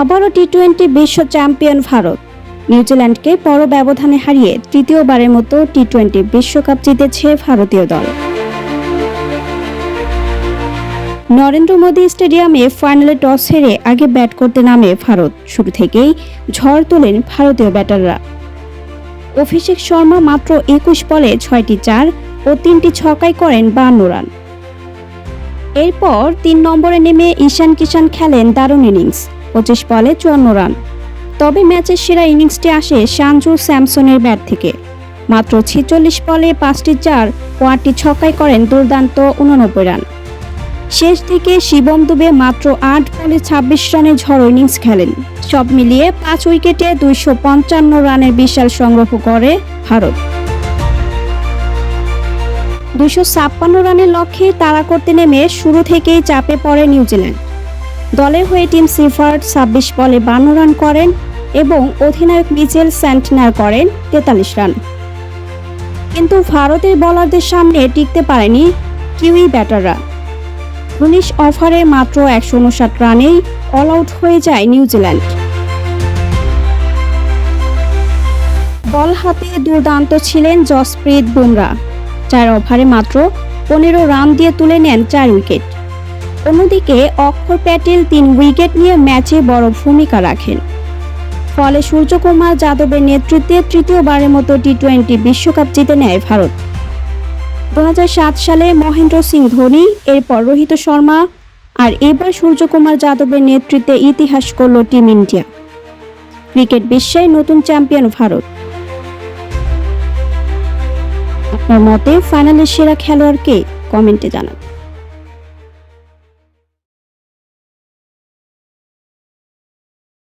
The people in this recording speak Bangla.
আবারও টি-20 বিশ্ব চ্যাম্পিয়ন ভারত। নিউজিল্যান্ডকে বড় ব্যবধানে হারিয়ে তৃতীয়বারের মতো টি-20 বিশ্বকাপ জিতেছে ভারতীয় দল। নরেন্দ্র মোদী স্টেডিয়ামে ফাইনালে টস হেরে আগে ব্যাট করতে নামে ভারত। শুরু থেকেই ঝড় তোলেন ভারতীয় ব্যাটাররা। অভিষেক শর্মা মাত্র 21 বলে 6টি 4 ও 3টি ছক্কায় করেন 52 রান। এরপর 3 নম্বরে নেমে ঈশান কিষান খেলেন দারুণ ইনিংস, 25 বলে 54 রান। তবে ম্যাচের সেরা ইনিংসটি আসে সঞ্জু স্যামসনের ব্যাট থেকে। মাত্র 46 বলে 5টি 4 ও 8টি ছক্কায় করেন দুর্দান্ত 89 রান। শেষ দিকে শিবম দুবে মাত্র 8 বলে 26 রানে ঝড় ইনিংস খেলেন। সব মিলিয়ে 5 উইকেটে 255 রানের বিশাল সংগ্রহ করে ভারত। 256 রানের লক্ষ্যে তাড়া করতে নেমে শুরু থেকেই চাপে পড়ে নিউজিল্যান্ড। দলের হয়ে টিম সিফার্ট 26 বলে 52 রান করেন এবং অধিনায়ক মিচেল স্যান্টনার করেন 43 রান। কিন্তু ভারতের বোলারদের সামনে টিকতে পারেনি কিউই ব্যাটাররা। 19 ওভারে মাত্র 159 রানেই অল আউট হয়ে যায় নিউজিল্যান্ড। বল হাতে দুর্দান্ত ছিলেন জসপ্রীত বুমরা। 4 ওভারে মাত্র 15 রান দিয়ে তুলে নেন 4 উইকেট। অন্যদিকে অক্ষর প্যাটেল 3 উইকেট নিয়ে ম্যাচে বড় ভূমিকা রাখেন। ফলে সূর্যকুমার যাদবের নেতৃত্বে তৃতীয়বারের মতো টি-20 বিশ্বকাপ জিতে নেয় ভারত। 2007 সালে মহেন্দ্র সিং ধোনি, এরপর রোহিত শর্মা, আর এবার সূর্যকুমার যাদবের নেতৃত্বে ইতিহাস করল টিম ইন্ডিয়া। ক্রিকেট বিশ্বে নতুন চ্যাম্পিয়ন ভারত। আপনার মতে ফাইনালের সেরা খেলোয়াড় কে? কমেন্টে জানান।